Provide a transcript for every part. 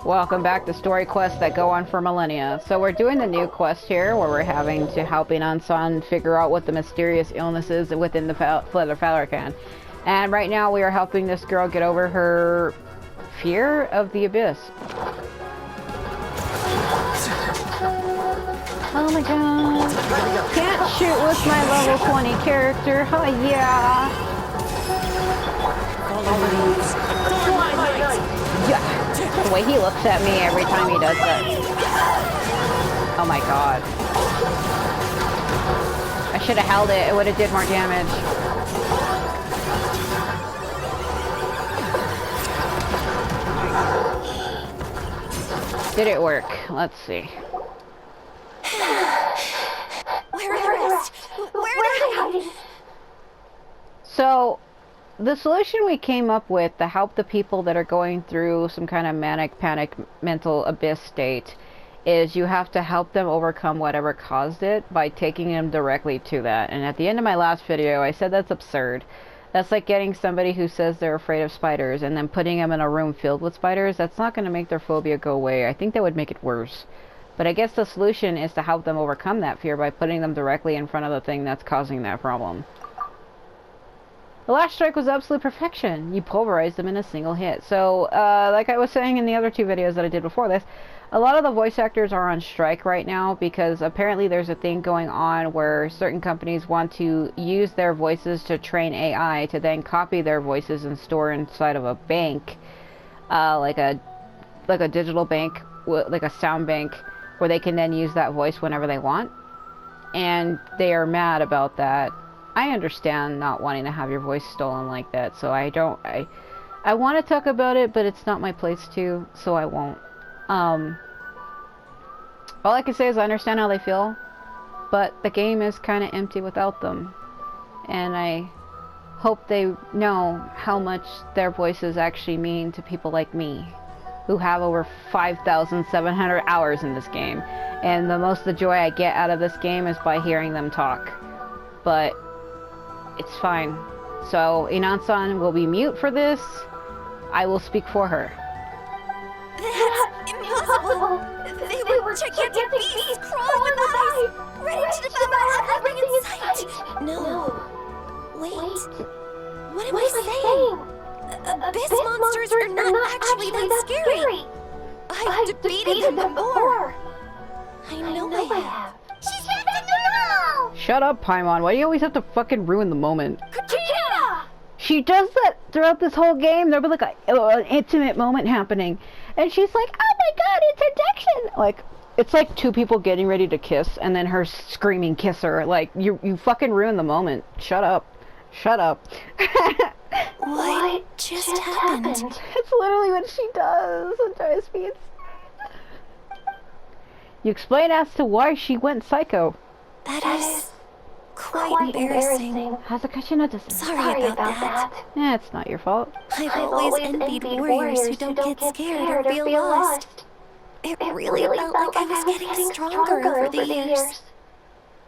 Welcome back to story quests that go on for millennia. So we're doing the new quest here where we're having to helping Ansan figure out what the mysterious illness is within the Feather Falcon. And right now we are helping this girl get over her fear of the abyss. Oh my god. Can't shoot with my level 20 character. Oh yeah. Yeah. The way he looks at me every time he does that. Oh my god. I should have held it. It would have did more damage. Did it work? Let's see. Where are they hiding? So, the solution we came up with to help the people that are going through some kind of manic, panic, mental abyss state is you have to help them overcome whatever caused it by taking them directly to that. And at the end of my last video, I said that's absurd. That's like getting somebody who says they're afraid of spiders and then putting them in a room filled with spiders. That's not going to make their phobia go away. I think that would make it worse. But I guess the solution is to help them overcome that fear by putting them directly in front of the thing that's causing that problem. The last strike was absolute perfection. You pulverized them in a single hit. So, like I was saying in the other two videos that I did before this, a lot of the voice actors are on strike right now because apparently there's a thing going on where certain companies want to use their voices to train AI to then copy their voices and store inside of a bank, like a digital bank, like a sound bank, where they can then use that voice whenever they want. And they are mad about that. I understand not wanting to have your voice stolen like that, so I want to talk about it, but it's not my place to, so I won't. All I can say is I understand how they feel, but the game is kind of empty without them. And I hope they know how much their voices actually mean to people like me, who have over 5,700 hours in this game. And the most of the joy I get out of this game is by hearing them talk. But it's fine. So Inan-san will be mute for this. I will speak for her. That's impossible! They were gigantic beasts crawling with eyes, ready to devour everything in sight! No. Wait. What am I saying? Abyss monsters are not actually that scary! I've defeated them before! I know I have. She's back to normal! Shut up, Paimon. Why do you always have to fucking ruin the moment? Katrina! She does that throughout this whole game. There'll be like an intimate moment happening. And she's like, oh my god, introduction! Like, it's like two people getting ready to kiss and then her screaming kiss her. Like, you fucking ruined the moment. Shut up. Shut up. What just happened? It's literally what she does. It drives me insane. You explain as to why she went psycho. That is quite embarrassing. Sorry about that. Yeah, it's not your fault. I've always envied warriors who don't get scared or feel lost. It really felt like I was getting stronger over the years.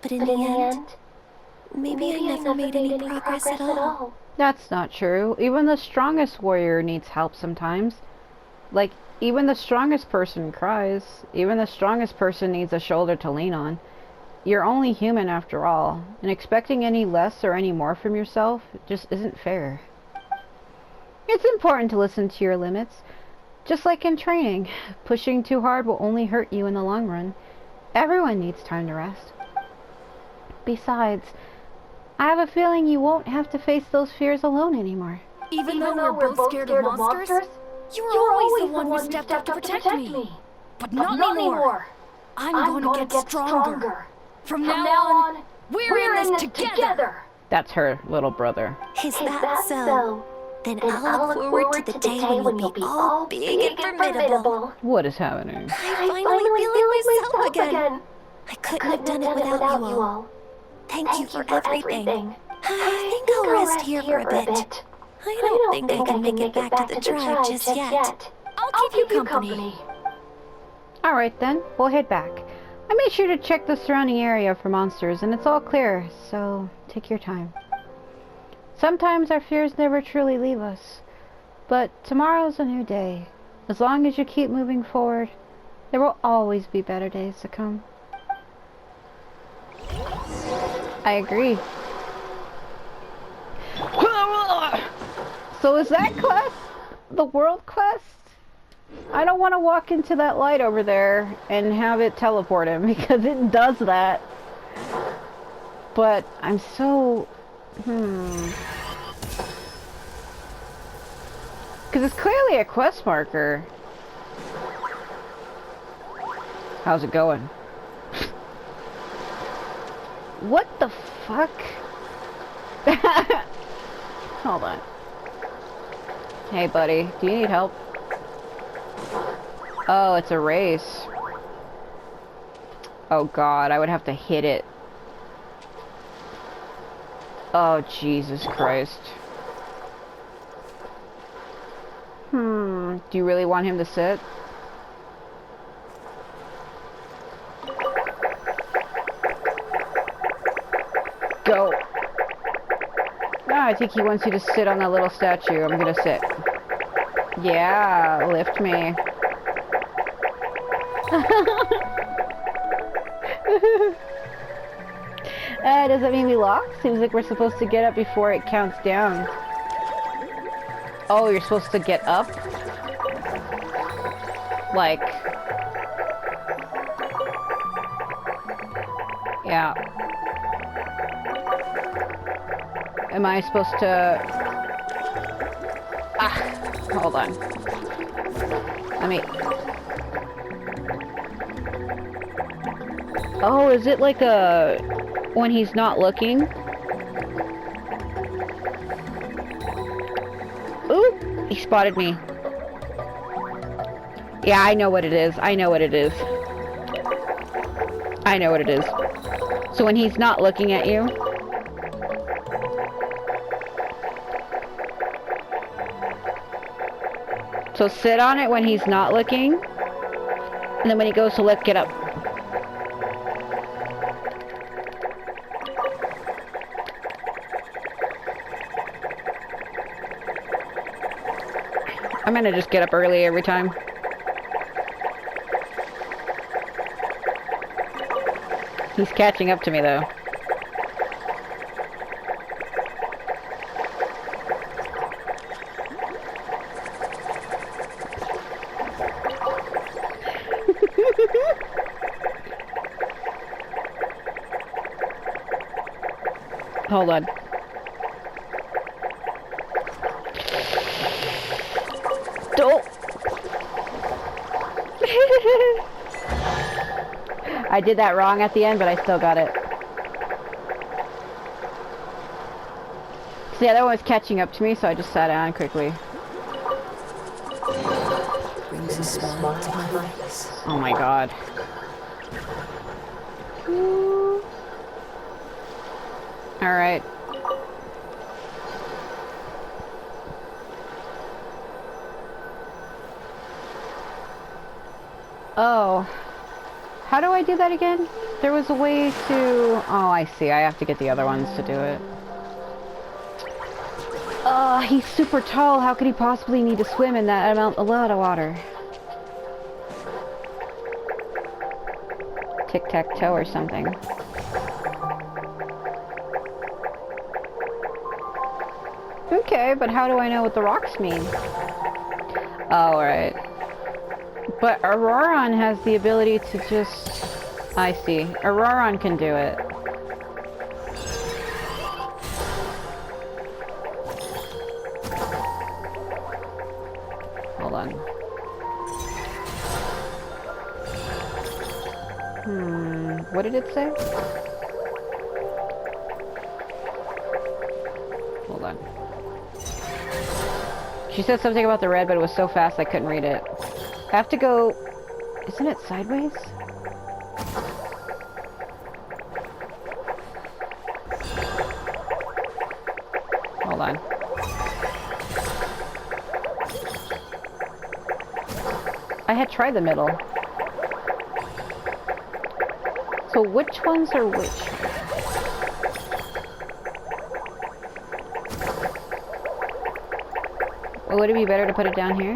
But in the end, maybe I never made any progress at all. That's not true. Even the strongest warrior needs help sometimes. Like, even the strongest person cries. Even the strongest person needs a shoulder to lean on. You're only human after all, and expecting any less or any more from yourself just isn't fair. It's important to listen to your limits. Just like in training, pushing too hard will only hurt you in the long run. Everyone needs time to rest. Besides, I have a feeling you won't have to face those fears alone anymore. Even though we're both scared of monsters, you were always the one who stepped up to protect me. But not anymore. I'm going to get stronger. From now on, we're in this together. That's her little brother. Is that so? Then I'll look forward to the day when you'll be all big and formidable. What is happening? I finally feel like myself again. I couldn't have done it without you all. Thank you for everything. I think I'll rest here for a bit. I don't think I can make it back to the tribe just yet. I'll keep you company. Alright then, we'll head back. I made sure to check the surrounding area for monsters, and it's all clear, so take your time. Sometimes our fears never truly leave us, but tomorrow's a new day. As long as you keep moving forward, there will always be better days to come. I agree. So is that quest the world quest? I don't want to walk into that light over there and have it teleport him because it does that. But I'm so... Because it's clearly a quest marker. How's it going? What the fuck? Hold on. Hey buddy, do you need help? Oh, it's a race. Oh god, I would have to hit it. Oh, Jesus Christ. Do you really want him to sit? Go. No, I think he wants you to sit on that little statue. I'm gonna sit. Yeah, lift me. Does that mean we locked? Seems like we're supposed to get up before it counts down. Oh, you're supposed to get up? Like... Yeah. Am I supposed to... Ah, hold on. Let me... Oh, is it like a... when he's not looking? Ooh, he spotted me. Yeah, I know what it is. I know what it is. I know what it is. So when he's not looking at you... So sit on it when he's not looking. And then when he goes to look, get up. I'm gonna just get up early every time. He's catching up to me though. Hold on. Don't. I did that wrong at the end, but I still got it. So the other one was catching up to me, so I just sat down quickly. Brings a smile to my face. Oh my god. Alright. Oh. How do I do that again? There was a way to... Oh, I see. I have to get the other ones to do it. He's super tall. How could he possibly need to swim in that amount, a lot of water? Tic-tac-toe or something. Okay, but how do I know what the rocks mean? Oh, right. But Auroron has the ability to just... I see. Auroron can do it. Hold on. What did it say? Hold on. She said something about the red, but it was so fast I couldn't read it. I have to go... Isn't it sideways? Hold on. I had tried the middle. So which ones are which? Would it be better to put it down here?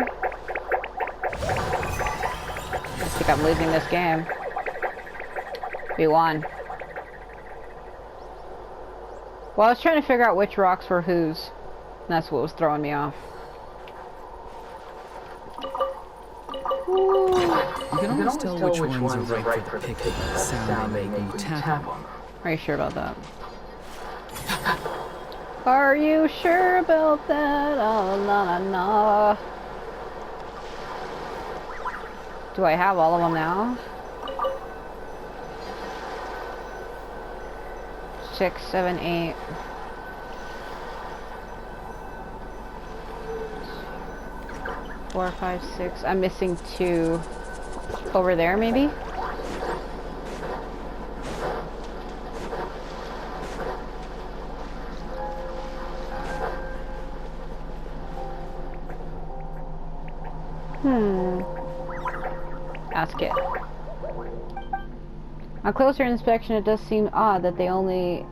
think I'm losing this game. We won. Well, I was trying to figure out which rocks were whose. And that's what was throwing me off. You can always tell which ones are right for the pick by the sound they make when you tap them. Are you sure about that? Are you sure about that? Oh, la la la. Do I have all of them now? 6, 7, 8. Four, 5, 6. I'm missing 2 over there, maybe? Ask it. On closer inspection, it does seem odd that the only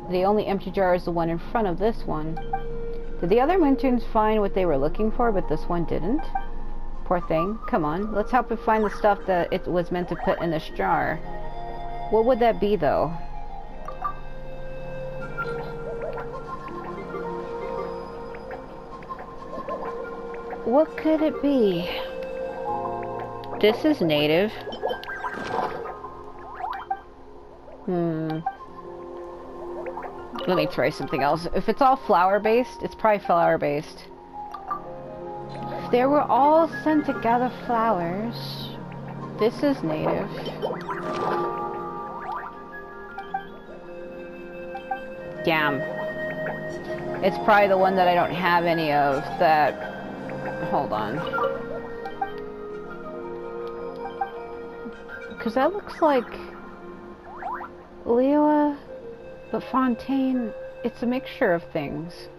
empty jar is the one in front of this one. Did the other Moontoons find what they were looking for, but this one didn't? Poor thing. Come on, let's help it find the stuff that it was meant to put in this jar. What would that be, though? What could it be? This is native. Let me try something else. If it's all flower-based, it's probably flower-based. If they were all sent to gather flowers, this is native. Damn. It's probably the one that I don't have any of that... Hold on. Because that looks like... Leoa, but Fontaine, it's a mixture of things.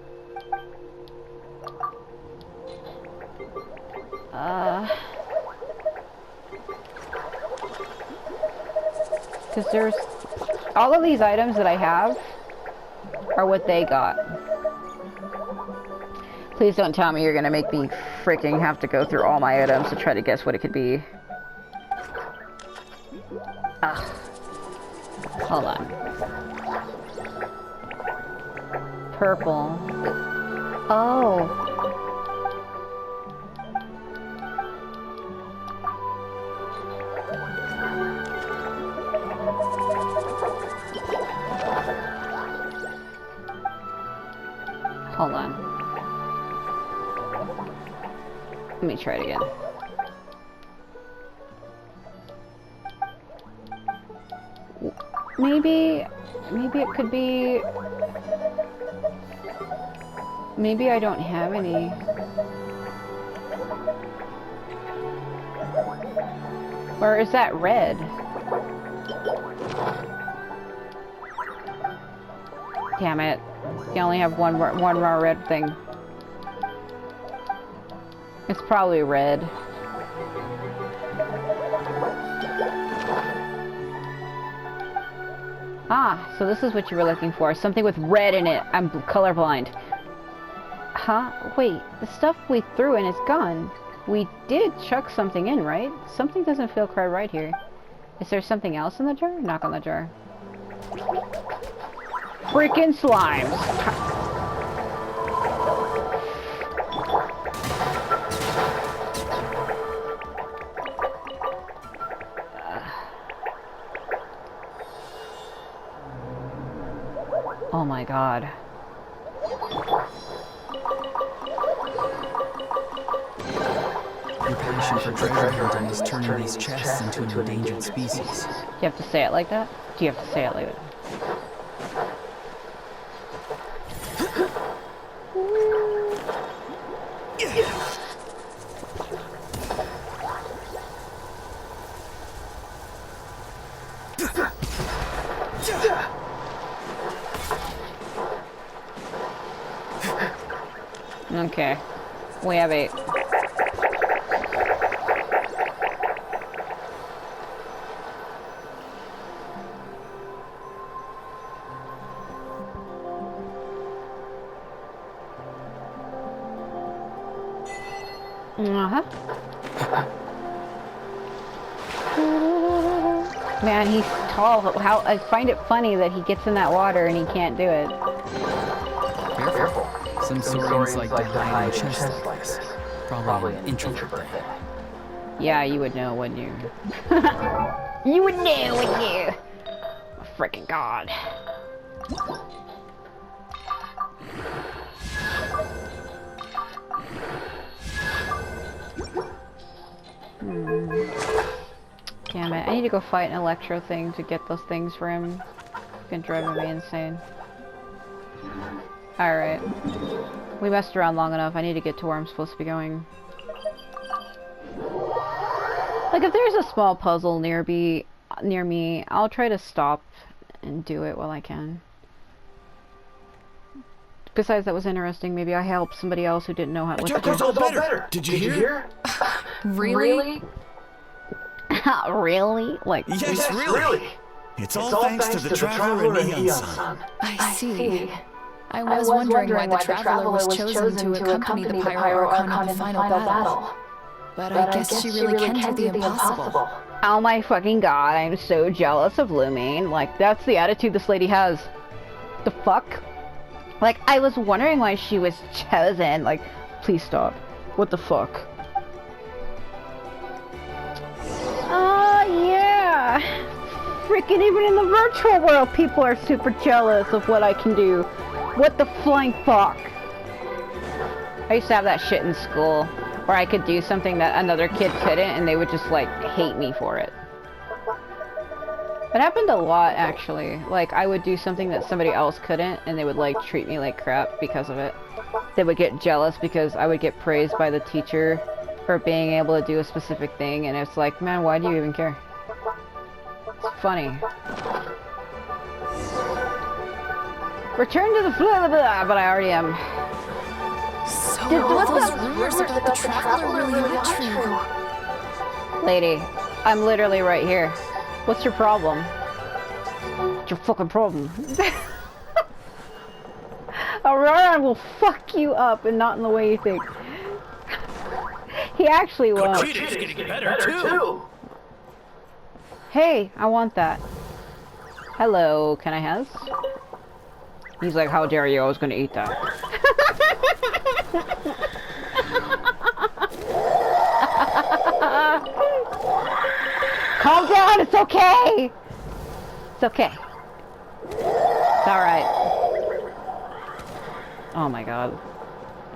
Because there's... All of these items that I have are what they got. Please don't tell me you're gonna make me freaking have to go through all my items to try to guess what it could be. Ugh. Hold on. Purple. Oh. Hold on. Let me try it again. Maybe it could be... Maybe I don't have any. Or is that red? Damn it. You only have one raw red thing. It's probably red. Ah, so this is what you were looking for. Something with red in it. I'm colorblind. Huh? Wait, the stuff we threw in is gone. We did chuck something in, right? Something doesn't feel quite right here. Is there something else in the jar? Knock on the jar. Freaking slimes! Oh my god. Your passion for treasure hunting is turning these chests into an endangered species. Do you have to say it like that? Do you have to say it like that? Okay. We have 8. Uh-huh. Man, he's tall. How I find it funny that he gets in that water and he can't do it. Careful. Some saurians like to hide in chests like this. Probably an introvert thing. Yeah, you would know, wouldn't you? You would know, wouldn't you? Oh, frickin' God. Damn it, I need to go fight an electro thing to get those things for him. It's been driving me insane. Alright. We messed around long enough. I need to get to where I'm supposed to be going. Like, if there's a small puzzle near me, I'll try to stop and do it while I can. Besides, that was interesting. Maybe I helped somebody else who didn't know what to do. It's all better. Did you hear? Really? Really? Like, Yes, really. It's all thanks to the Traveler and Eon-san. I see. I was wondering why the Traveler was chosen to accompany the Pyro Archon in the final battle. But I guess she really can do the impossible. oh my fucking god, I'm so jealous of Lumine. Like, that's the attitude this lady has. The fuck? Like, I was wondering why she was chosen. Like, please stop. What the fuck? Oh, yeah. Freaking even in the virtual world, people are super jealous of what I can do. What the flying fuck? I used to have that shit in school, where I could do something that another kid couldn't, and they would just, like, hate me for it. It happened a lot, actually. Like, I would do something that somebody else couldn't, and they would, like, treat me like crap because of it. They would get jealous because I would get praised by the teacher for being able to do a specific thing, and it's like, man, why do you even care? It's funny. Return to the blah blah blah, but I already am. So all those rumors about the Traveler really are true. Lady, I'm literally right here. What's your problem? What's your fucking problem? Aurora will fuck you up and not in the way you think. He actually won't. Cheating's getting better too. Hey, I want that. Hello, can I have? He's like, how dare you, I was gonna eat that. Calm down, it's okay! It's okay. It's alright. Oh my god.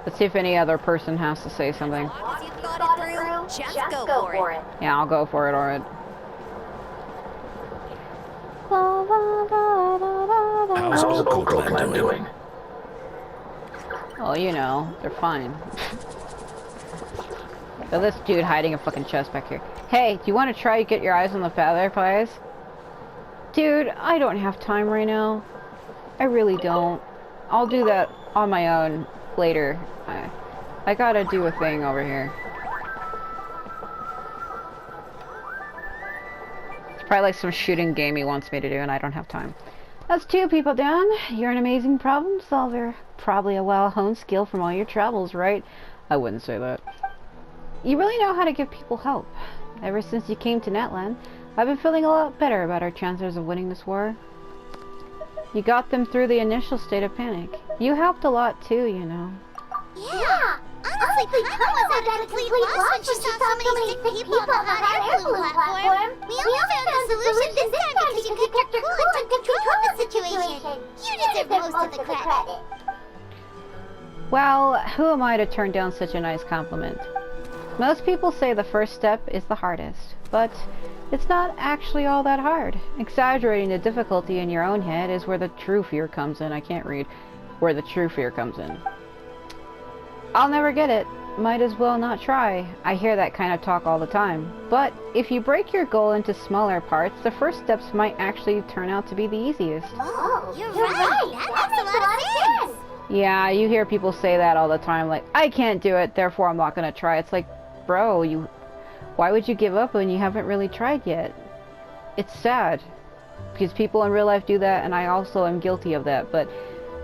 Let's see if any other person has to say something. Once you've thought it through, just go for it. Yeah, I'll go for it, alright. How's Oko Clan doing? Oh, you know, they're fine. So this dude hiding a fucking chest back here. Hey, do you want to try to get your eyes on the fireflies? Dude, I don't have time right now. I really don't. I'll do that on my own later. I gotta do a thing over here. It's probably like some shooting game he wants me to do and I don't have time. That's two people down. You're an amazing problem solver. Probably a well-honed skill from all your travels, right? I wouldn't say that. You really know how to give people help. Ever since you came to Natlan, I've been feeling a lot better about our chances of winning this war. You got them through the initial state of panic. You helped a lot too, you know. Yeah! Honestly, Papa was at a complete loss when she saw so many sick people on the hot air balloon platform. We only found the solution this time because you kept your cool and took control of the situation. You deserve most of the credit. Well, who am I to turn down such a nice compliment? Most people say the first step is the hardest, but it's not actually all that hard. Exaggerating the difficulty in your own head is where the true fear comes in. I can't read. Where the true fear comes in. I'll never get it. Might as well not try. I hear that kind of talk all the time. But if you break your goal into smaller parts, the first steps might actually turn out to be the easiest. Oh, you're right. That makes a lot of sense. Yeah, you hear people say that all the time, like, I can't do it, therefore I'm not gonna try. It's like, bro, why would you give up when you haven't really tried yet? It's sad. Because people in real life do that, and I also am guilty of that, but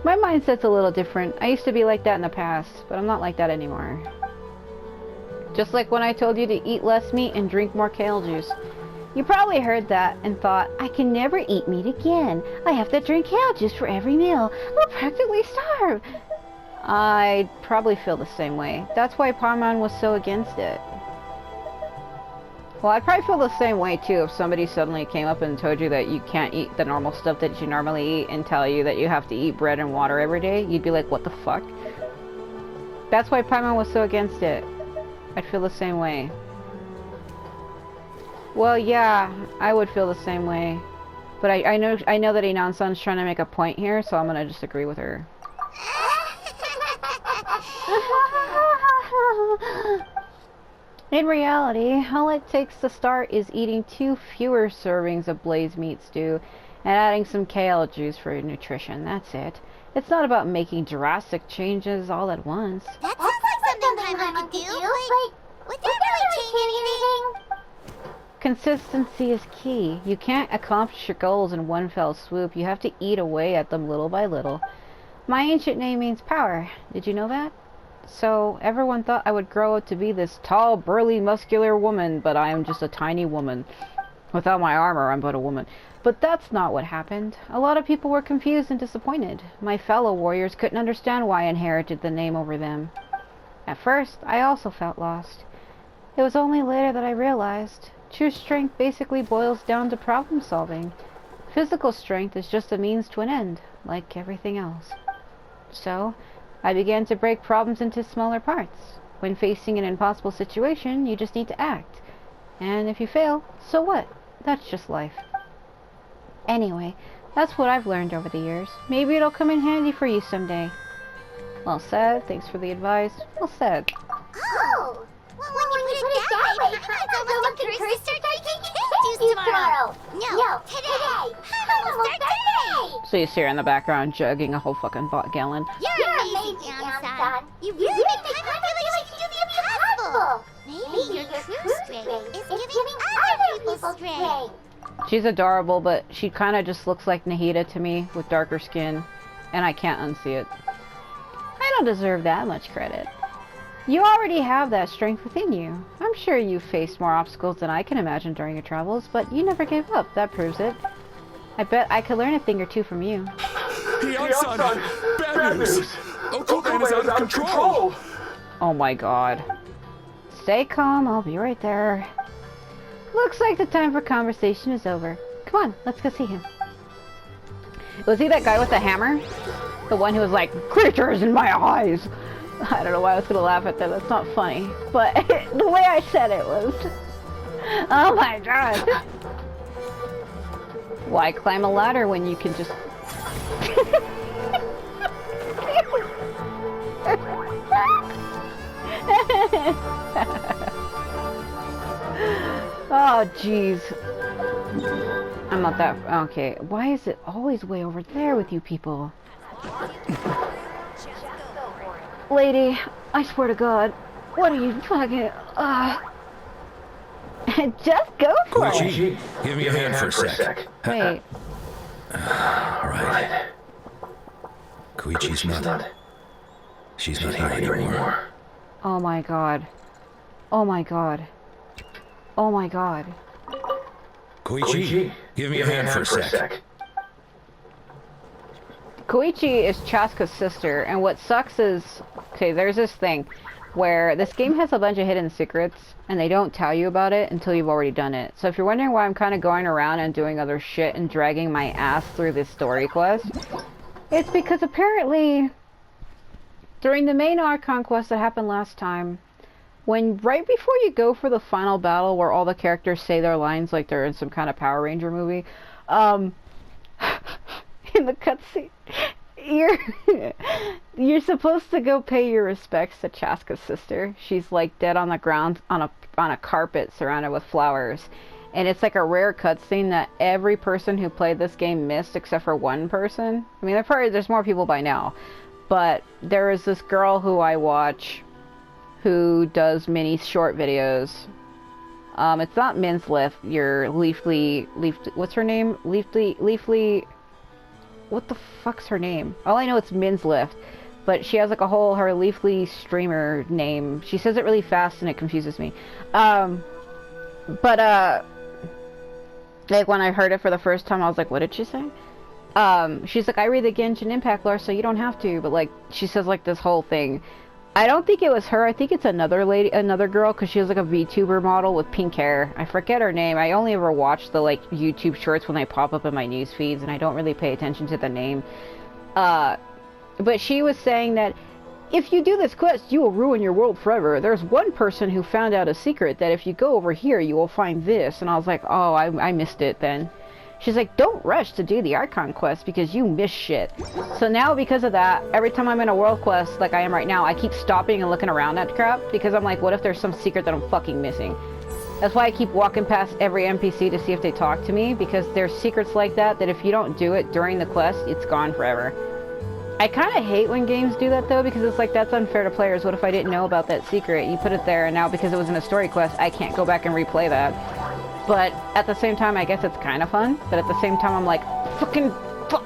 my mindset's a little different. I used to be like that in the past, but I'm not like that anymore. Just like when I told you to eat less meat and drink more kale juice. You probably heard that and thought, I can never eat meat again. I have to drink kale juice for every meal. I'll practically starve. I'd probably feel the same way. That's why Paimon was so against it. Well, I'd probably feel the same way too if somebody suddenly came up and told you that you can't eat the normal stuff that you normally eat and tell you that you have to eat bread and water every day. You'd be like, what the fuck? That's why Paimon was so against it. I'd feel the same way. Well, yeah, I would feel the same way. But I know that Inan-san's trying to make a point here, so I'm gonna just agree with her. In reality, all it takes to start is eating 2 fewer servings of blaze meat stew and adding some kale juice for your nutrition. That's it. It's not about making drastic changes all at once. That sounds like something Paimon could do, but would that really change anything? Consistency is key. You can't accomplish your goals in one fell swoop. You have to eat away at them little by little. My ancient name means power. Did you know that? So, everyone thought I would grow up to be this tall, burly, muscular woman, but I am just a tiny woman. Without my armor, I'm but a woman. But that's not what happened. A lot of people were confused and disappointed. My fellow warriors couldn't understand why I inherited the name over them. At first, I also felt lost. It was only later that I realized true strength basically boils down to problem solving. Physical strength is just a means to an end, like everything else. So, I began to break problems into smaller parts. When facing an impossible situation, you just need to act. And if you fail, so what? That's just life. Anyway, that's what I've learned over the years. Maybe it'll come in handy for you someday. Well said. Thanks for the advice. Well said. Oh! Well, when you put it that way, I'm almost encouraged to start drinking kale juice tomorrow. No, today. I'm almost start today. So you see her in the background jugging a whole fucking gallon. You're amazing, Ansan. You really make Paimon feel like she can do the impossible. Maybe your true strength is giving other people strength. She's adorable, but she kind of just looks like Nahida to me with darker skin, and I can't unsee it. I don't deserve that much credit. You already have that strength within you. I'm sure you've faced more obstacles than I can imagine during your travels, but you never gave up. That proves it. I bet I could learn a thing or two from you. Ian-san! Bad news! Okuban is out of control! Oh my god. Stay calm, I'll be right there. Looks like the time for conversation is over. Come on, let's go see him. Was he that guy with the hammer? The one who was like, creatures in my eyes! I don't know why I was gonna laugh at that, that's not funny. But the way I said it was... Oh my god! Why climb a ladder when you can just... Oh jeez. I'm not that... Okay, why is it always way over there with you people? Lady, I swear to God, what are you fucking... Just go for it! Give me a hand for a sec. Wait. Alright. Koichi's not... She's not here anymore. Oh my god. Oh my god. Oh my god. Koichi, give me a hand for a sec. Koichi is Chaska's sister, and what sucks is... Okay, there's this thing where this game has a bunch of hidden secrets, and they don't tell you about it until you've already done it. So if you're wondering why I'm kind of going around and doing other shit and dragging my ass through this story quest, it's because apparently during the main Archon quest that happened last time, right before you go for the final battle where all the characters say their lines like they're in some kind of Power Ranger movie, in the cutscene, you're supposed to go pay your respects to Chaska's sister. She's like dead on the ground on a carpet surrounded with flowers. And it's like a rare cutscene that every person who played this game missed except for one person. I mean, there's more people by now. But there is this girl who I watch who does mini short videos. It's not Min's Lift, your Leafly, what's her name? Leafly, what the fuck's her name? All I know it's Min's Lift, but she has like her Leafly streamer name. She says it really fast and it confuses me. Like, when I heard it for the first time, I was like, what did she say? She's like, I read the Genshin Impact lore, so you don't have to. But, like, she says, like, this whole thing. I don't think it was her. I think it's another lady, another girl, because she was, like, a VTuber model with pink hair. I forget her name. I only ever watch the, like, YouTube shorts when they pop up in my news feeds, and I don't really pay attention to the name. But she was saying that if you do this quest, you will ruin your world forever. There's one person who found out a secret that if you go over here, you will find this. And I was like, oh, I missed it then. She's like, don't rush to do the Archon quest because you miss shit. So now because of that, every time I'm in a world quest like I am right now, I keep stopping and looking around at crap because I'm like, what if there's some secret that I'm fucking missing? That's why I keep walking past every NPC to see if they talk to me, because there's secrets like that if you don't do it during the quest, it's gone forever. I kind of hate when games do that though, because it's like, that's unfair to players. What if I didn't know about that secret? You put it there, and now because it was in a story quest, I can't go back and replay that. But at the same time, I guess it's kind of fun. But at the same time, I'm like, fucking fuck.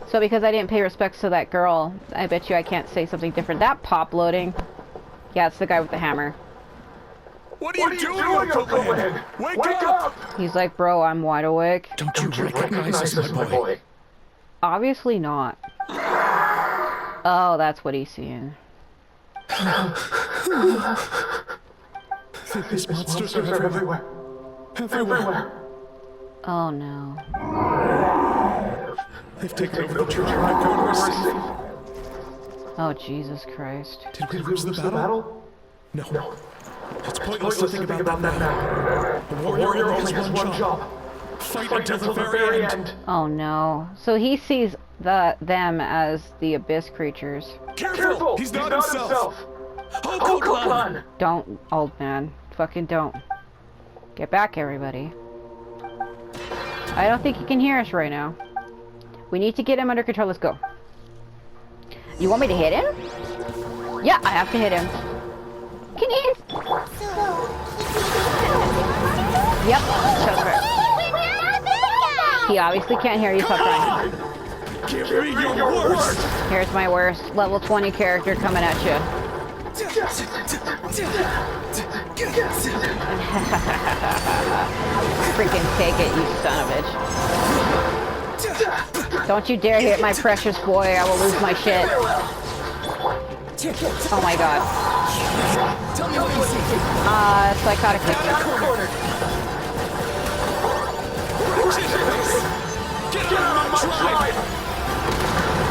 So because I didn't pay respects to that girl, I bet you I can't say something different. That pop loading. Yeah, it's the guy with the hammer. What are you doing, Uncle? Wake up! He's like, bro, I'm wide awake. Don't you recognize us, my boy? Obviously not. Oh, that's what he's seeing. These monsters are everywhere. Everywhere. Oh no. They've taken over the church and my code. We're safe. Oh, Jesus Christ. Did we lose the battle? No. It's pointless to think about that now. The warrior only has one job. Fight until the very end. Oh no. So he sees them as the abyss creatures. Careful! He's not himself! Hulk! Don't, old man. Fucking don't. Get back, everybody. I don't think he can hear us right now. We need to get him under control. Let's go. You want me to hit him? Yeah, I have to hit him. Can he? Yep. He obviously can't hear you, so I'm trying. Give me your worst! Here's my worst level 20 character coming at you. Freaking take it, you son of a bitch. Don't you dare hit my precious boy, I will lose my shit. Oh my god. Psychotic kick.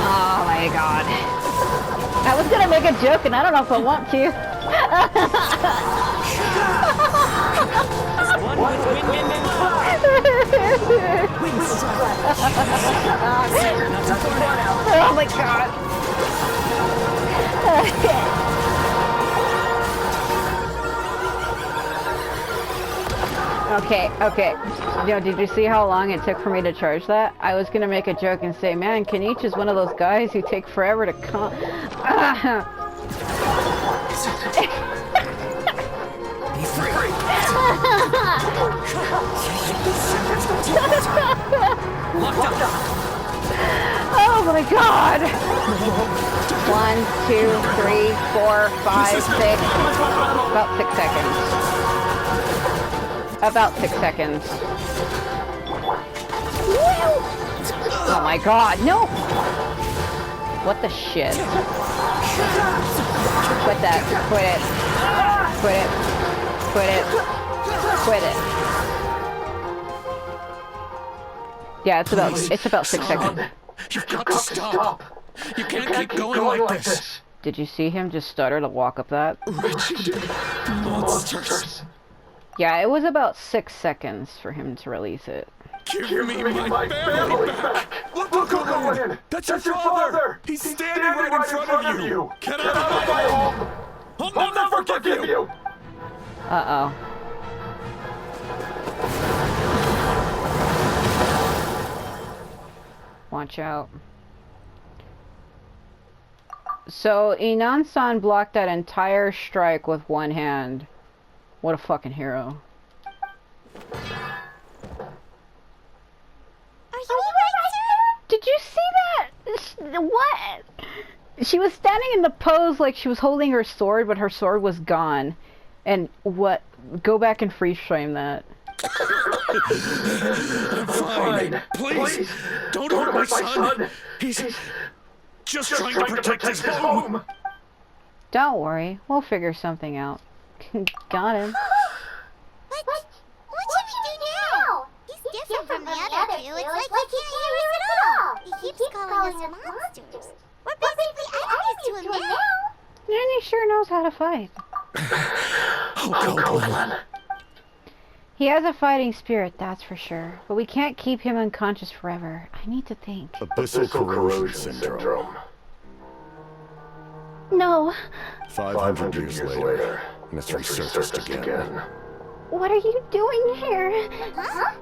Oh my god. I was gonna make a joke and I don't know if I want to. Oh my god. Okay. Yo, did you see how long it took for me to charge that? I was gonna make a joke and say, man, Kenichi is one of those guys who take forever to come. Oh my god! 1, 2, 3, 4, 5, 6. About 6 seconds. About 6 seconds. Oh my god, no! What the shit? Quit that. Quit it. Quit it. Quit it. Quit it. Yeah, it's about 6 seconds. You've got to stop! You can't keep going like this! Did you see him just stutter to walk up that? Wretched monsters! Yeah, it was about 6 seconds for him to release it. Give me my family back! Look in! That's your father! He's standing right in front of you! Get out of my home! I'll never forgive you! Uh-oh. Watch out. So, Inan-san blocked that entire strike with one hand. What a fucking hero. Are you alright, sir? Did you see that? What? She was standing in the pose like she was holding her sword, but her sword was gone. And what? Go back and freeze frame that. I'm fine. Please, don't hurt my son. He's just trying to protect his home. Don't worry, we'll figure something out. Got him. What should we do now? He's different from the other two. It's like he can't hear us at all. He keeps calling us monsters. We're basically enemies to him now. And he sure knows how to fight. Oh, Copeland. He has a fighting spirit, that's for sure. But we can't keep him unconscious forever. I need to think. Abyssal corrosion syndrome. No. 500 years later, and it's resurfaced again. What are you doing here? Huh?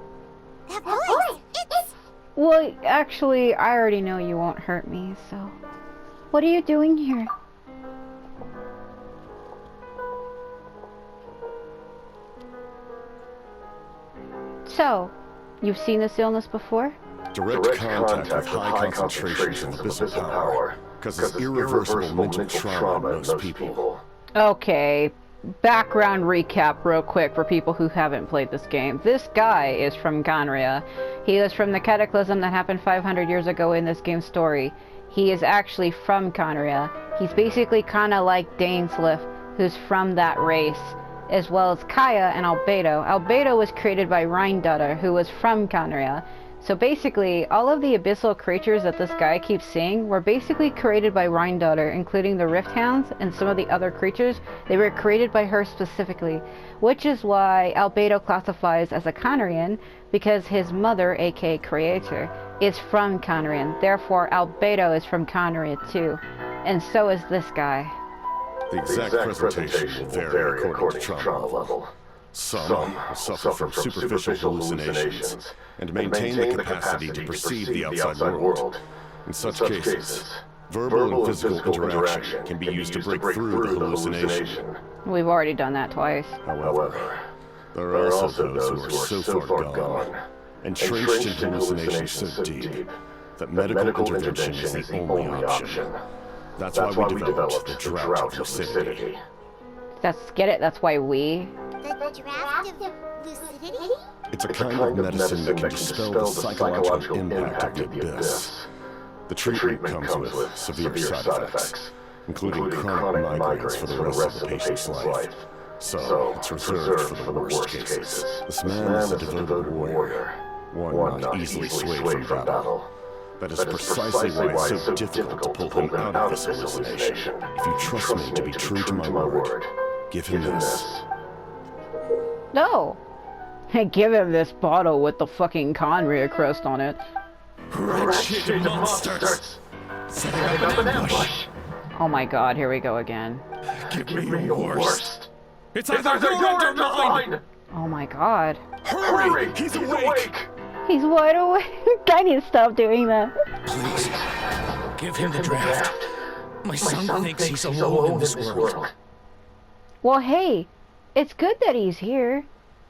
That voice. It's... Well, actually, I already know you won't hurt me, so... What are you doing here? So, you've seen this illness before? Direct contact with high concentrations of abyssal power causes irreversible mental trauma in most people. Okay, background recap real quick for people who haven't played this game. This guy is from Ganria. He is from the cataclysm that happened 500 years ago in this game's story. He is actually from Ganria. He's basically kind of like Dainsleif, who's from that race, as well as Kaya and Albedo. Albedo was created by Rheindutter, who was from Ganria. So basically, all of the abyssal creatures that this guy keeps seeing were basically created by Rheindutter, including the Rift Hounds and some of the other creatures. They were created by her specifically, which is why Albedo classifies as a Conrian, because his mother, aka Creator, is from Conrian. Therefore, Albedo is from Conria too. And so is this guy. The exact presentation will vary according to trauma level. Some suffer from superficial hallucinations and maintain the capacity to perceive the outside world. In such cases, verbal and physical interaction can be used to break through the hallucination. We've already done that twice. However, there are also those who are so far gone, entrenched in hallucinations so deep, that medical intervention is the only option. That's why we developed the drought of lucidity. Get it? That's why we... The draft of lucidity? It's a kind of medicine that can dispel the psychological impact of the abyss. The treatment comes with severe side effects, including chronic migraines for the rest of the patient's life. So, it's reserved for the worst cases. This man is a devoted warrior, one not easily swayed from battle. That is precisely why it's so difficult to pull him out of this hallucination. If you trust me to be true to my word, give him this. No! Give him this bottle with the fucking Conria crest on it. Wretched monsters! Setting up an ambush! Oh my god, here we go again. Give me your worst! It's either your end or mine! Oh my god. Hurry! He's awake! He's wide awake. I need to stop doing that. Please, give him the draft. My son thinks he's alone in this world. Well, hey, it's good that he's here.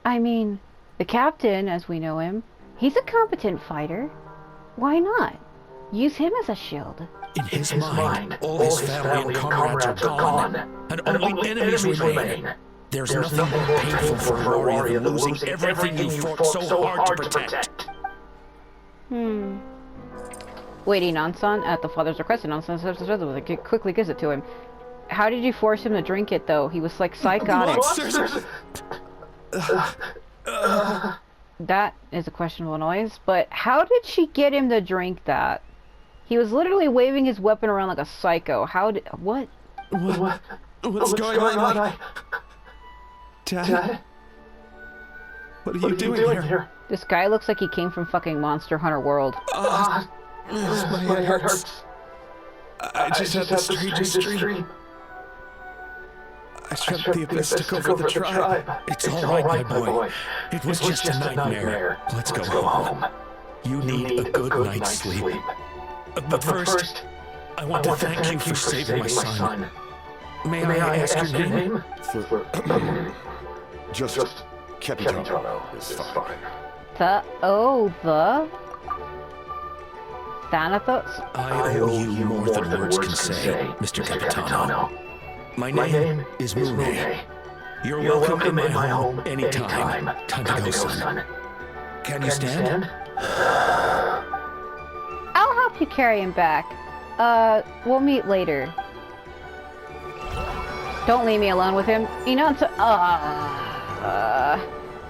I mean, the captain, as we know him, he's a competent fighter. Why not? Use him as a shield. In his mind, all his family and comrades are gone, and only enemies remain. There's nothing more painful for a warrior than losing everything you fought so hard to protect. Waiting Nansan at the father's request, and Nansan quickly gives it to him. How did you force him to drink it, though? He was like psychotic. That is a questionable noise, but how did she get him to drink that? He was literally waving his weapon around like a psycho. How did... What? What's going on? Dad? What are you doing here? This guy looks like he came from fucking Monster Hunter World. My head hurts. I just had the strangest dream. I shut the abyss to go for the tribe. It's all right, my boy. It was just a nightmare. Let's go home. You need a good night's sleep. But first, I want to thank you for saving my son. May I ask your name? Just Capitano is fine. The Thanatos? I owe you more than words can say, Mr. Capitano. My name is Mune. You're welcome in my home anytime. Time to go, son. Can you stand? I'll help you carry him back. We'll meet later. Don't leave me alone with him. You know,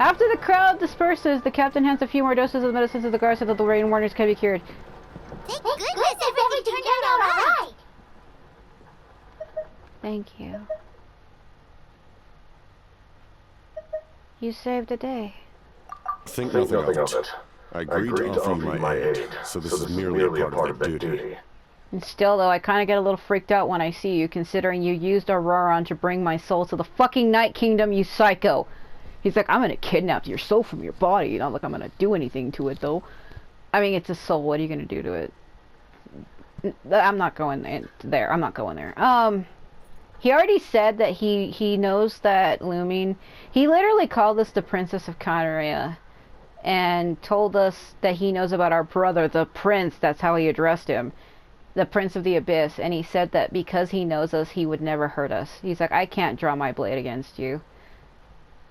after the crowd disperses, the captain hands a few more doses of the medicine to the guards so that the rain warners can be cured. Thank goodness everything turned out alright! Thank you. You saved a day. Think nothing of it. I agreed to offer you my aid, so this is merely a part of that duty. And still, though, I kind of get a little freaked out when I see you, considering you used Auroron to bring my soul to the fucking Night Kingdom, you psycho! He's like, I'm gonna kidnap your soul from your body. Not like I'm gonna do anything to it, though. I mean, it's a soul. What are you gonna do to it? I'm not going there. I'm not going there. He already said that he knows that Lumine... He literally called us the Princess of Khaenri'ah and told us that he knows about our brother, the Prince. That's how he addressed him. The Prince of the Abyss. And he said that because he knows us, he would never hurt us. He's like, I can't draw my blade against you.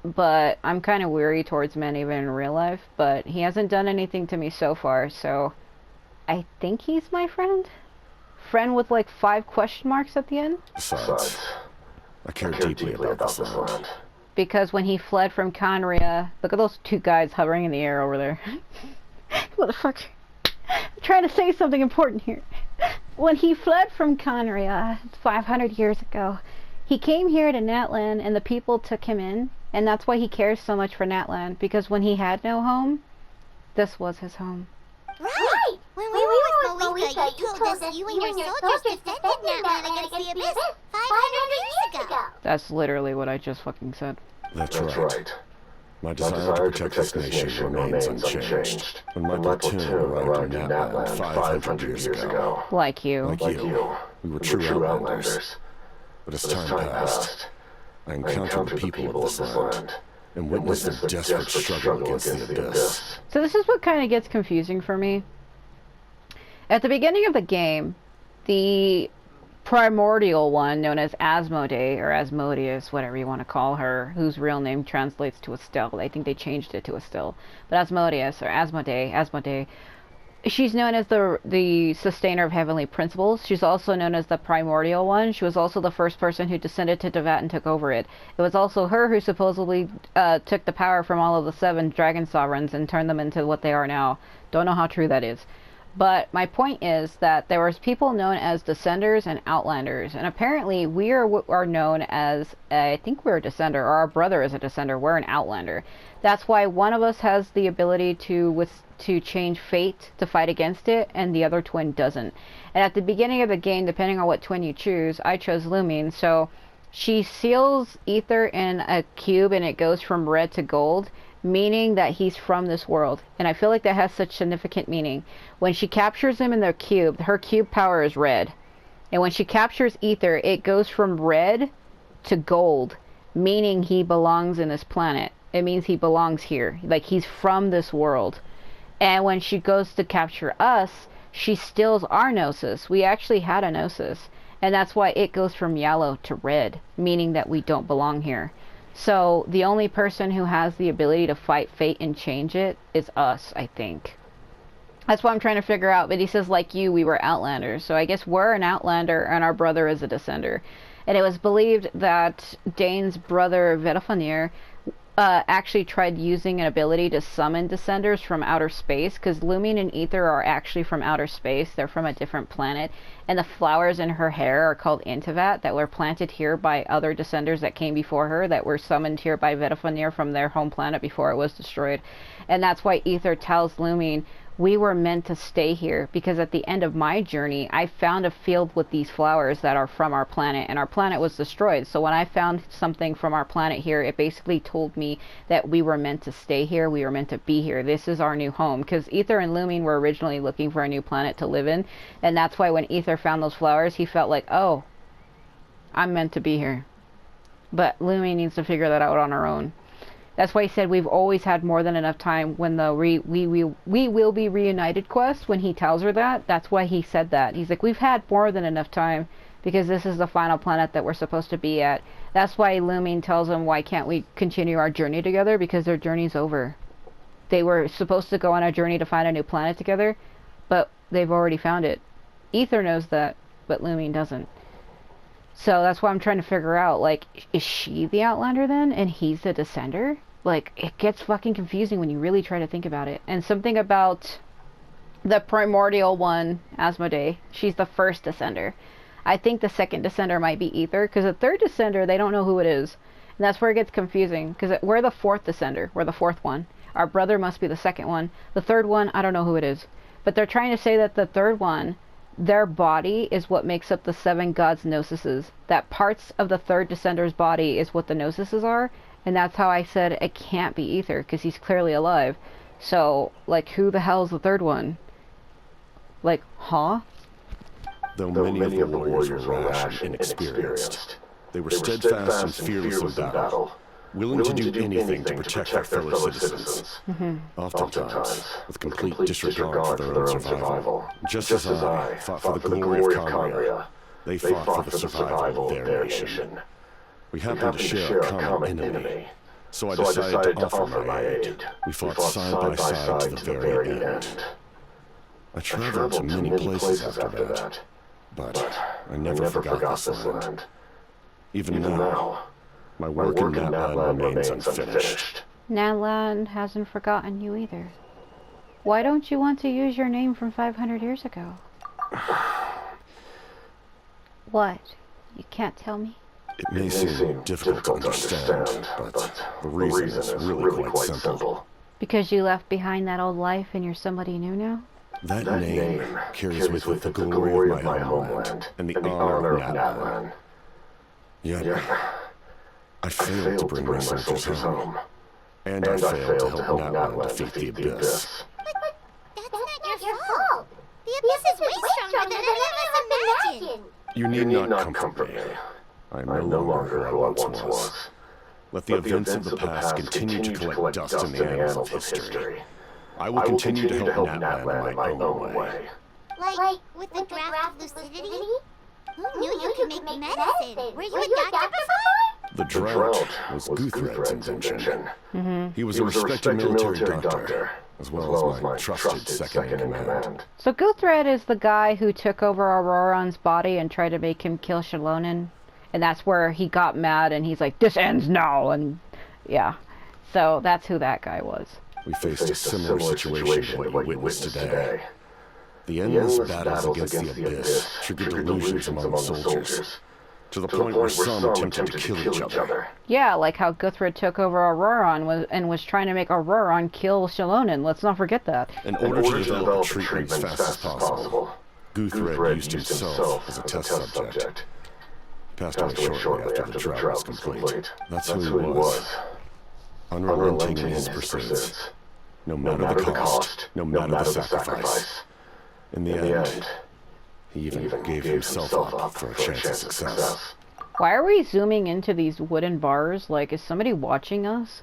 But I'm kind of weary towards men even in real life. But he hasn't done anything to me so far, so... I think he's my friend? Friend with like 5 question marks at the end? Besides, I care deeply about this land. Because when he fled from Khaenri'ah... Look at those 2 guys hovering in the air over there. Motherfucker. I'm trying to say something important here. When he fled from Khaenri'ah 500 years ago, he came here to Natlan and the people took him in. And that's why he cares so much for Natlan. Because when he had no home, this was his home. Right! When we were with Malika, you told us you and your soldiers defended Natlan against the Abyss 500 years ago! That's literally what I just fucking said. That's right. My desire to protect this nation remains unchanged. When my platoon arrived in Natlan 500 years ago, Like you. we were true outlanders. But as time passed, I encountered the people of this land and witnessed their desperate struggle against the Abyss. So this is what kind of gets confusing for me. At the beginning of the game, the primordial one, known as Asmodee, or Asmodeus, whatever you want to call her, whose real name translates to Estelle. I think they changed it to Estelle. But Asmodeus, or Asmodee, she's known as the sustainer of heavenly principles. She's also known as the primordial one. She was also the first person who descended to Tevat and took over it. It was also her who supposedly took the power from all of the 7 dragon sovereigns and turned them into what they are now. Don't know how true that is. But my point is that there was people known as Descenders and Outlanders, and apparently we are known as, I think we're a Descender, or our brother is a Descender, we're an Outlander. That's why one of us has the ability to change fate to fight against it, and the other twin doesn't. And at the beginning of the game, depending on what twin you choose, I chose Lumine, so she seals Ether in a cube and it goes from red to gold, meaning that he's from this world. And I feel like that has such significant meaning. When she captures him in their cube, her cube power is red. And when she captures Ether, it goes from red to gold, meaning he belongs in this planet. It means he belongs here. Like, he's from this world. And when she goes to capture us, she steals our Gnosis. We actually had a Gnosis. And that's why it goes from yellow to red, meaning that we don't belong here. So the only person who has the ability to fight fate and change it is us, I think. That's what I'm trying to figure out. But he says, like you, we were Outlanders. So I guess we're an Outlander and our brother is a Descender. And it was believed that Dane's brother, Vedafenir, actually tried using an ability to summon Descenders from outer space, because Lumine and Ether are actually from outer space. They're from a different planet, and the flowers in her hair are called Intivat, that were planted here by other Descenders that came before her, that were summoned here by Vedafenir from their home planet before it was destroyed. And that's why Ether tells Lumine, we were meant to stay here, because at the end of my journey, I found a field with these flowers that are from our planet, and our planet was destroyed. So when I found something from our planet here, it basically told me that we were meant to stay here, we were meant to be here. This is our new home, because Ether and Lumine were originally looking for a new planet to live in, and that's why when Ether found those flowers, he felt like, oh, I'm meant to be here. But Lumine needs to figure that out on her own. That's why he said we've always had more than enough time when the we will be reunited quest, when he tells her that. That's why he said that. He's like, we've had more than enough time, because this is the final planet that we're supposed to be at. That's why Lumine tells them, why can't we continue our journey together? Because their journey's over. They were supposed to go on a journey to find a new planet together, but they've already found it. Ether knows that, but Lumine doesn't. So that's why I'm trying to figure out, like, is she the Outlander then, and he's the Descender? Like, it gets fucking confusing when you really try to think about it. And something about the primordial one, Asmodee, she's the first Descender. I think the second Descender might be Ether, because the third Descender, they don't know who it is. And that's where it gets confusing, because we're the fourth Descender. We're the fourth one. Our brother must be the second one. The third one, I don't know who it is. But they're trying to say that the third one, their body is what makes up the 7 gods' gnosis. That parts of the third Descender's body is what the gnosis are. And that's how I said it can't be Ether, because he's clearly alive. So, like, who the hell's the third one? Like, huh? Though many of the warriors were rash and inexperienced, they were steadfast and fearless in battle, willing to do anything to protect their fellow citizens. Oftentimes, with complete disregard for their own survival. Just as I fought for the glory of Conria, they fought for the survival of their nation. We happened to share a common enemy, so I decided to offer my aid. We fought side by side to the very end. I traveled to many places after that, but I never forgot this land. Even now, my work in Natlan remains unfinished. Natlan hasn't forgotten you either. Why don't you want to use your name from 500 years ago? What? You can't tell me? It may seem difficult to understand, but the reason is really quite simple. Because you left behind that old life and you're somebody new now? That name carries with it the glory of my homeland and the honor of Natlan. Yet, I failed to bring my soldiers home. And I failed to help Natlan defeat the Abyss. That's not your fault. The Abyss is way stronger than any of us imagined. You need not comfort me. I am no longer who I once was. Let the events of the past continue to collect dust in the annals of history. I will continue to help Natlan in my own way. Like with the draft of lucidity? Who knew you could make medicine? Were you a doctor before? The drought was Guthred's invention. He was a respected military doctor, as well as my trusted second in command. So Guthred is the guy who took over Auroran's body and tried to make him kill Shalonen. And that's where he got mad and he's like, this ends now, and yeah. So that's who that guy was. We faced a similar situation to what you witnessed today. The endless battles against the Abyss triggered delusions among the soldiers, to the point where some attempted to kill each other. Yeah, like how Guthred took over Auroran and was trying to make Auroran kill Shalonen. Let's not forget that. In order to develop a treatment as fast as possible, Guthred used himself as a test subject. He passed away shortly after the drought was complete. That's who he was. Unrelenting in his pursuits. No matter the cost, no matter the sacrifice. In the end, he even gave himself up for a chance of success. Why are we zooming into these wooden bars? Like, is somebody watching us?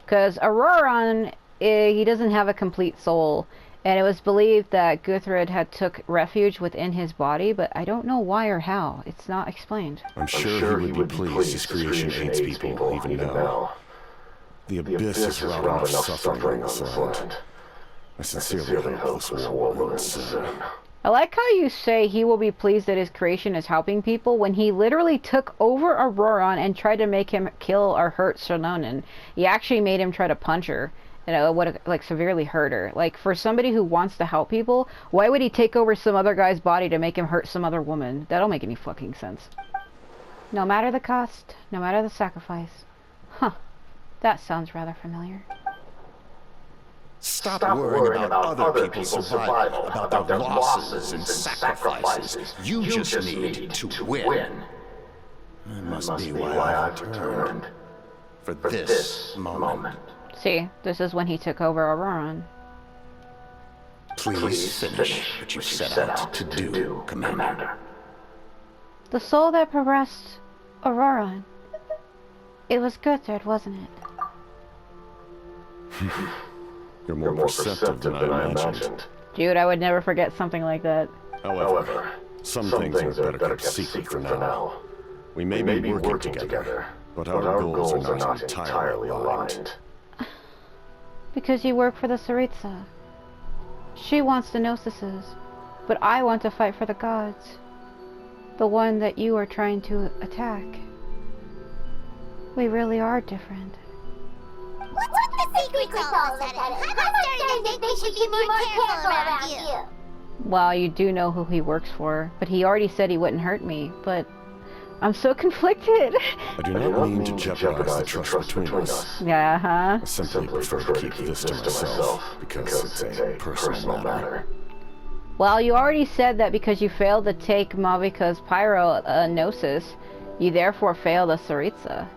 Because Auroran, he doesn't have a complete soul. And it was believed that Guthred had took refuge within his body, but I don't know why or how. It's not explained. I'm sure he would be pleased his creation aids people even now. The Abyss has wrought enough suffering on this land. I sincerely hope this war will end soon. I like how you say he will be pleased that his creation is helping people when he literally took over Auroran and tried to make him kill or hurt Shalonen. He actually made him try to punch her. You know, it would have, like, severely hurt her. Like, for somebody who wants to help people, why would he take over some other guy's body to make him hurt some other woman? That don't make any fucking sense. No matter the cost, no matter the sacrifice. Huh. That sounds rather familiar. Stop worrying about other people's survival, about their losses and sacrifices. You just need to win. That must be why I've returned. For this moment. See, this is when he took over Auroran. Please finish what you set out to do, Commander. The soul that progressed Auroran. It was Guthred, wasn't it? You're more perceptive than I imagined. Dude, I would never forget something like that. However, some things are better kept secret for now. We may be working together, but our goals are not entirely aligned. Because you work for the Tsaritsa. She wants the Gnostises, but I want to fight for the gods. The one that you are trying to attack. We really are different. What's with the secrets all of a sudden? I'm starting to think we should be more careful around you. Well, you do know who he works for, but he already said he wouldn't hurt me, but I'm so conflicted. I do not mean to jeopardize the trust between us. Yeah, huh? I simply prefer to keep this to myself, because it's a personal matter. Well, you already said that because you failed to take Mavika's Gnosis, you therefore failed the Tsaritsa.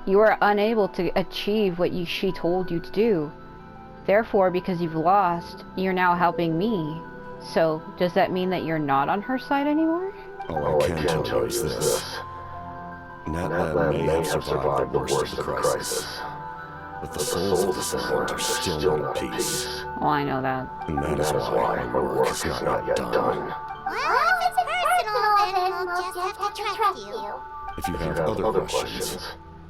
You were unable to achieve what she told you to do. Therefore, because you've lost, you're now helping me. So, does that mean that you're not on her side anymore? All I can tell you is this. Natlan may have survived the worst of the crisis, but the souls of the Silent are still not at peace. Well, I know that. And that is why our work is not yet done. Well, if it's personal, then we'll just have to trust you. If you have other questions,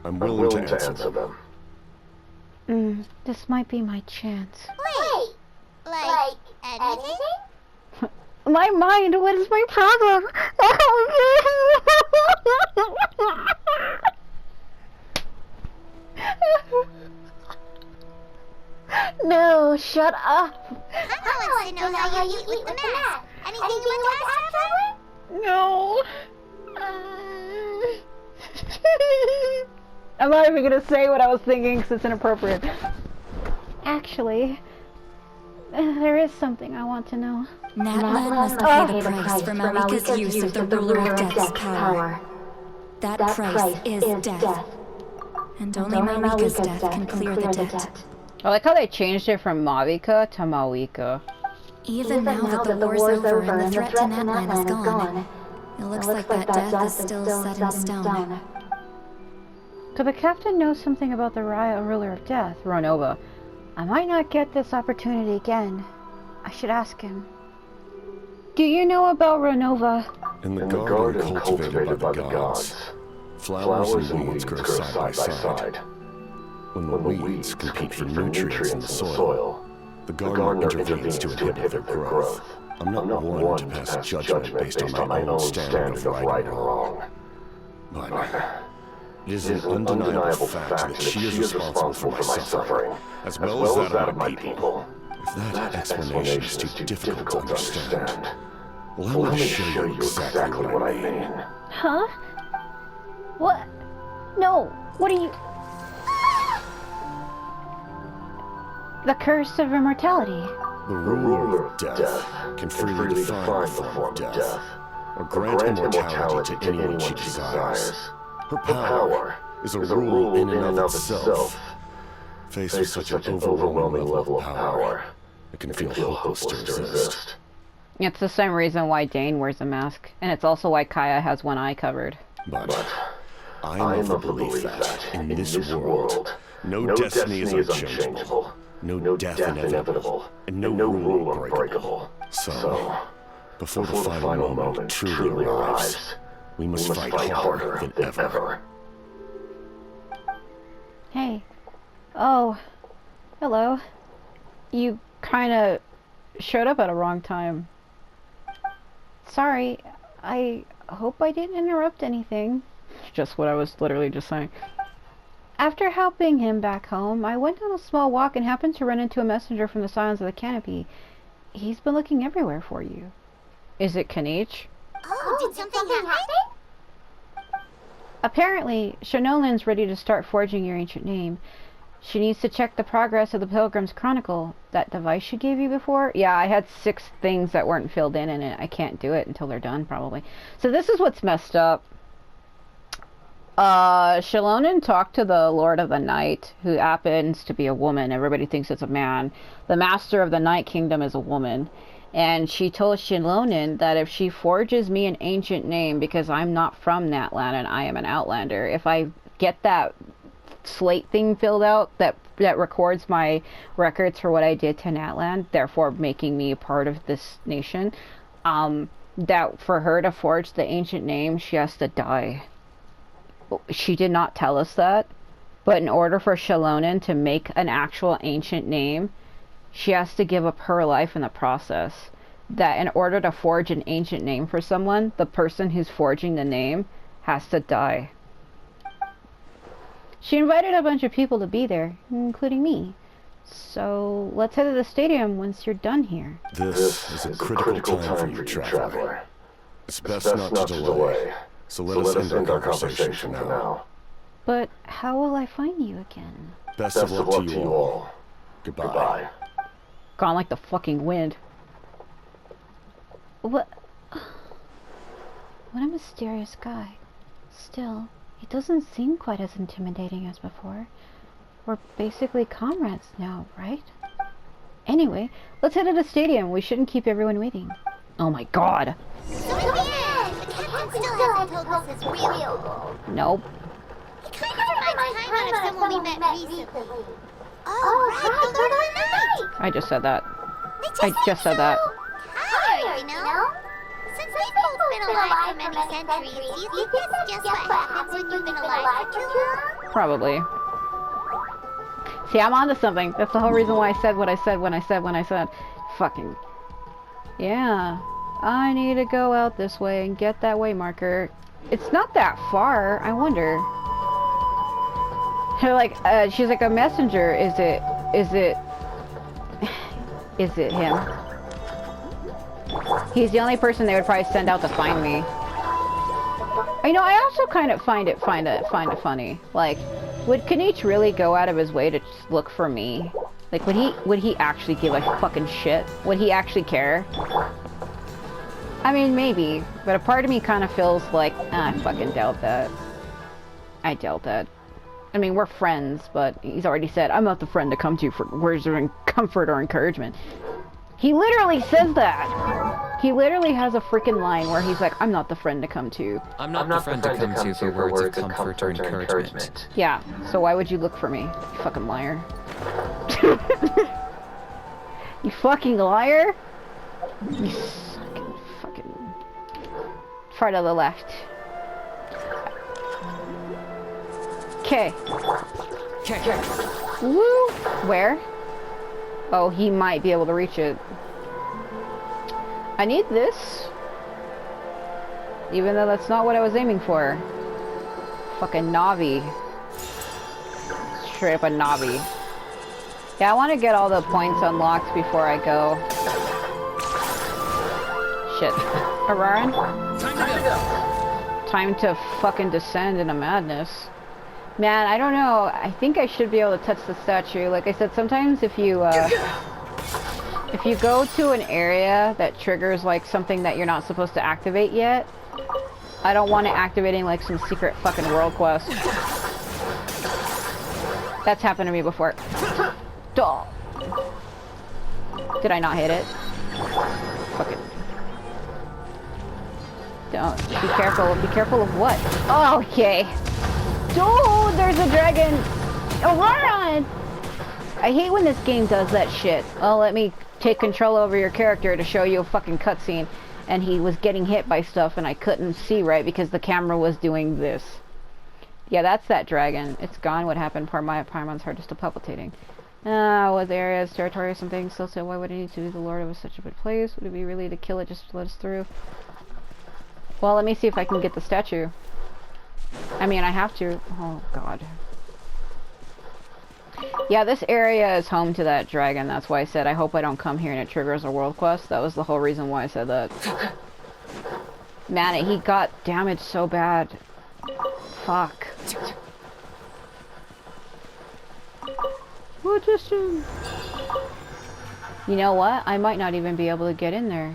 I'm willing to answer them. This might be my chance. Wait, like anything? My mind, what is my problem? No, shut up. I want to know how you eat with the mask. Anything you want to ask for? No. I'm not even gonna say what I was thinking because it's inappropriate. Actually, there is something I want to know. Natlan must pay the price for Malika's use of the Ruler of Death's power. That price is death. And only Malika's death can clear the debt. I like how they changed it from Mavika to Malika. Even now that the war's over and the threat to Natlan is gone, it looks like that death is still set in stone. Could the captain know something about the Ruler of Death, Ronova? I might not get this opportunity again. I should ask him. Do you know about Ronova? In the garden cultivated by the gods, flowers and weeds grow side by side. When the weeds compete for nutrients in the soil, the garden intervenes to inhibit their growth. I'm not one to pass judgment based on my own standard of right and wrong. But it is an undeniable fact that she is responsible for my suffering, as well as that of my people. If that explanation is too difficult to understand, well, let me show you exactly what I mean. Huh? What? No, what are you... The curse of immortality. The ruler of death can freely define the form of death, or grant immortality to anyone she desires. Her power is a rule in and of itself. Faced with such an overwhelming level of power, it can feel hopeless to resist. It's the same reason why Dane wears a mask, and it's also why Kaya has one eye covered. But I am of the belief that, in this world, no destiny is unchangeable, no death inevitable, and no rule unbreakable. So, before the final moment truly arrives, we must fight harder than ever. Hey. Oh. Hello. You kinda showed up at a wrong time. Sorry. I hope I didn't interrupt anything. Just what I was literally just saying. After helping him back home, I went on a small walk and happened to run into a messenger from the Silence of the Canopy. He's been looking everywhere for you. Is it Kanich? Oh, did something happen? Apparently, Shanolin's ready to start forging your ancient name. She needs to check the progress of the Pilgrim's Chronicle. That device she gave you before? Yeah, I had 6 things that weren't filled in it. I can't do it until they're done, probably. So this is what's messed up. Shalonin talked to the Lord of the Night, who happens to be a woman. Everybody thinks it's a man. The Master of the Night Kingdom is a woman. And she told Shalonin that if she forges me an ancient name, because I'm not from Natlan and I am an Outlander, if I get that slate thing filled out that records my records for what I did to Natlan, therefore making me a part of this nation, that for her to forge the ancient name, she has to die. She did not tell us that. But in order for Shalonen to make an actual ancient name, she has to give up her life in the process. That in order to forge an ancient name for someone, the person who's forging the name has to die. She invited a bunch of people to be there, including me. So let's head to the stadium once you're done here. This is a critical time for you, traveler. It's best not to delay. So let us end our conversation for now. But how will I find you again? Best of luck to you all. Goodbye. Gone like the fucking wind. What? What a mysterious guy. Still, he doesn't seem quite as intimidating as before. We're basically comrades now, right? Anyway, let's head to the stadium. We shouldn't keep everyone waiting. Oh my god. So in the end, the captain still hasn't told us his real goal. Nope. He kind of reminds Paimon of someone we met recently. Oh, right, the Lord of the Night! I just said that. They I just said that. Tired, you know? Since they've both been alive for many centuries, do you think that's just what happens when you've been alive for too long? Probably. See, I'm onto something. That's the whole reason why I said what I said when I said. Fucking. Yeah. I need to go out this way and get that way marker. It's not that far. I wonder. They're like, she's like a messenger. Is it him? He's the only person they would probably send out to find me. You know, I also kind of find it funny. Like, would Kanichi really go out of his way to just look for me? Like, would he actually give a fucking shit? Would he actually care? I mean, maybe, but a part of me kind of feels like, I fucking doubt that. I doubt that. I mean, we're friends, but he's already said, I'm not the friend to come to for words of comfort or encouragement. He literally says that! He literally has a freaking line where he's like, I'm not the friend to come to. I'm not the friend to come to for words of comfort or encouragement. Yeah, so why would you look for me, you fucking liar? You fucking liar? You fucking... Far to the left. Okay. Woo! Where? Oh, he might be able to reach it. I need this. Even though that's not what I was aiming for. Fucking Navi. Straight up a Navi. Yeah, I want to get all the points unlocked before I go. Shit. Araran? Time to fucking descend into madness. Man, I don't know. I think I should be able to touch the statue. Like I said, sometimes if you go to an area that triggers like something that you're not supposed to activate yet, I don't want it activating like some secret fucking world quest. That's happened to me before. Duh. Did I not hit it? Fucking. Don't. Be careful. Be careful of what? Oh, okay. Oh, there's a dragon! Oh, run! I hate when this game does that shit. Oh, let me take control over your character to show you a fucking cutscene. And he was getting hit by stuff and I couldn't see right because the camera was doing this. Yeah, that's that dragon. It's gone. What happened? Paimon's heart is still palpitating. Was the area's territory or something? Still said, why would I need to be the lord of such a good place? Would it be really to kill it just to let us through? Well, let me see if I can get the statue. I mean, I have to. Oh, God. Yeah, this area is home to that dragon. That's why I said I hope I don't come here and it triggers a world quest. That was the whole reason why I said that. Man, he got damaged so bad. Fuck. What just... You know what? I might not even be able to get in there.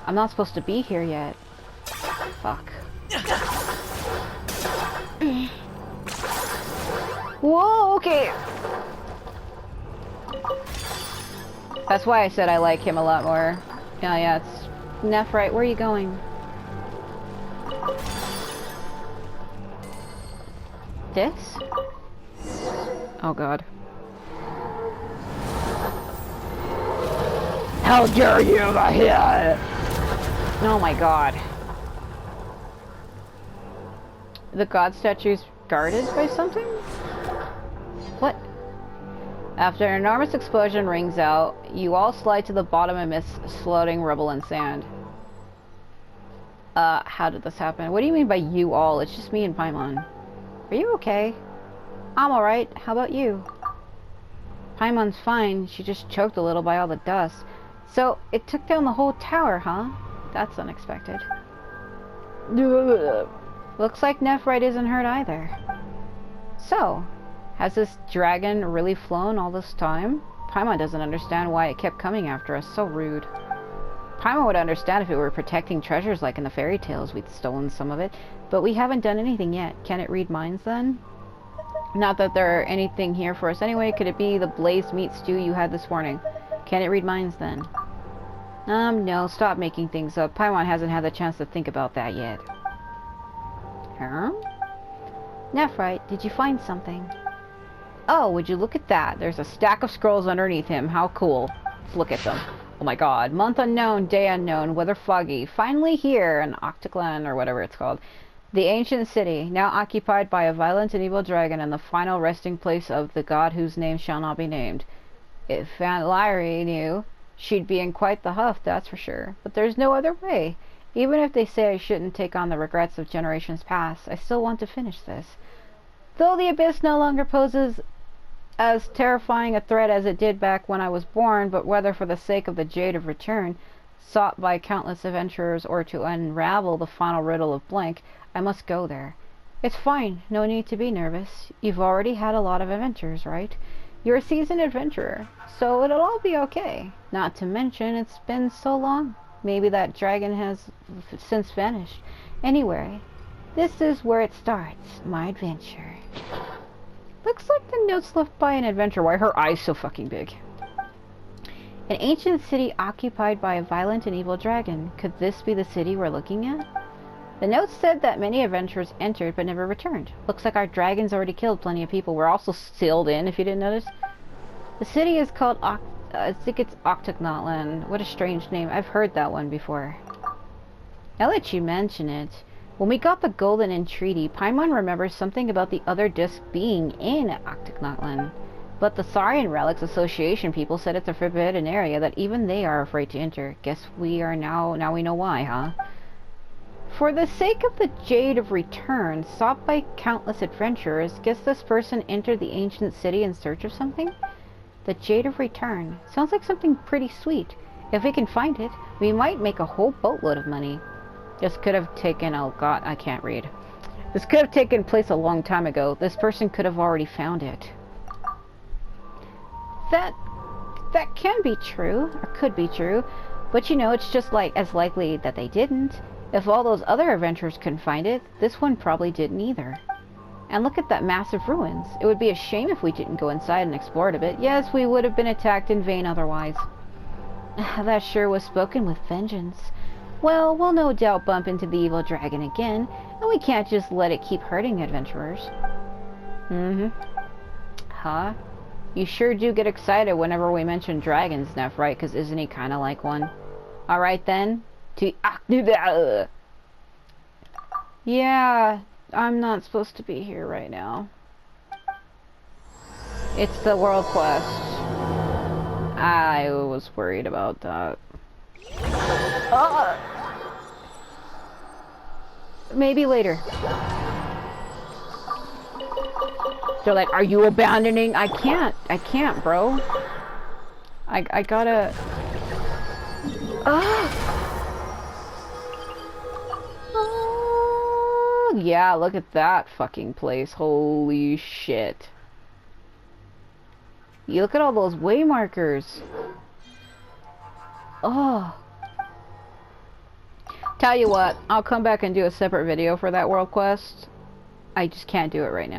I'm not supposed to be here yet. Fuck. Whoa, okay. That's why I said I like him a lot more. Yeah, it's Nephrite. Where are you going? This? Oh, God. How dare you hit? Oh, my God. The god statue's guarded by something? What? After an enormous explosion rings out, you all slide to the bottom amidst floating rubble and sand. How did this happen? What do you mean by you all? It's just me and Paimon. Are you okay? I'm alright. How about you? Paimon's fine. She just choked a little by all the dust. So, it took down the whole tower, huh? That's unexpected. Looks like Nephrite isn't hurt either. So, has this dragon really flown all this time? Paimon doesn't understand why it kept coming after us. So rude. Paimon would understand if it were protecting treasures like in the fairy tales. We'd stolen some of it. But we haven't done anything yet. Can it read minds then? Not that there are anything here for us anyway. Could it be the blazed meat stew you had this morning? Can it read minds then? No. Stop making things up. Paimon hasn't had the chance to think about that yet. Huh? Nephrite, did you find something? Oh, would you look at that? There's a stack of scrolls underneath him. How cool. Let's look at them. Oh my god. Month unknown, day unknown, weather foggy. Finally here in Octaglan, or whatever it's called. The ancient city, now occupied by a violent and evil dragon and the final resting place of the god whose name shall not be named. If Aunt Lyrie knew, she'd be in quite the huff, that's for sure. But there's no other way. Even if they say I shouldn't take on the regrets of generations past, I still want to finish this. Though the Abyss no longer poses as terrifying a threat as it did back when I was born, but whether for the sake of the Jade of Return, sought by countless adventurers, or to unravel the final riddle of blank, I must go there. It's fine, no need to be nervous. You've already had a lot of adventures, right? You're a seasoned adventurer, so it'll all be okay. Not to mention, it's been so long. Maybe that dragon has since vanished. Anyway, this is where it starts, my adventure. Looks like the notes left by an adventurer. Why are her eyes so fucking big? An ancient city occupied by a violent and evil dragon. Could this be the city we're looking at? The note said that many adventurers entered but never returned. Looks like our dragon's already killed plenty of people. We're also sealed in, if you didn't notice. The city is called I think it's Octagnotland. What a strange name. I've heard that one before. Now that you mention it, when we got the Golden Entreaty, Paimon remembers something about the other disc being in Octagnotland. But the Saurian Relics Association people said it's a forbidden area that even they are afraid to enter. Guess we are now we know why, huh? For the sake of the Jade of Return, sought by countless adventurers, guess this person entered the ancient city in search of something? The Jade of Return. Sounds like something pretty sweet. If we can find it, we might make a whole boatload of money. This could have taken, oh god, I can't read. This could have taken place a long time ago. This person could have already found it. That can be true, or could be true, but you know, it's just like as likely that they didn't. If all those other adventurers couldn't find it, this one probably didn't either. And look at that massive ruins. It would be a shame if we didn't go inside and explore it a bit. Yes, we would have been attacked in vain otherwise. That sure was spoken with vengeance. Well, we'll no doubt bump into the evil dragon again, and we can't just let it keep hurting adventurers. Huh? You sure do get excited whenever we mention dragons, Neff, right? Because isn't he kind of like one? Alright then. Yeah, I'm not supposed to be here right now. It's the world quest. I was worried about that. Maybe later. They're like, are you abandoning? I can't, bro. I gotta... Oh, yeah, look at that fucking place. Holy shit. You look at all those way markers. Oh. Tell you what, I'll come back and do a separate video for that world quest. I just can't do it right now.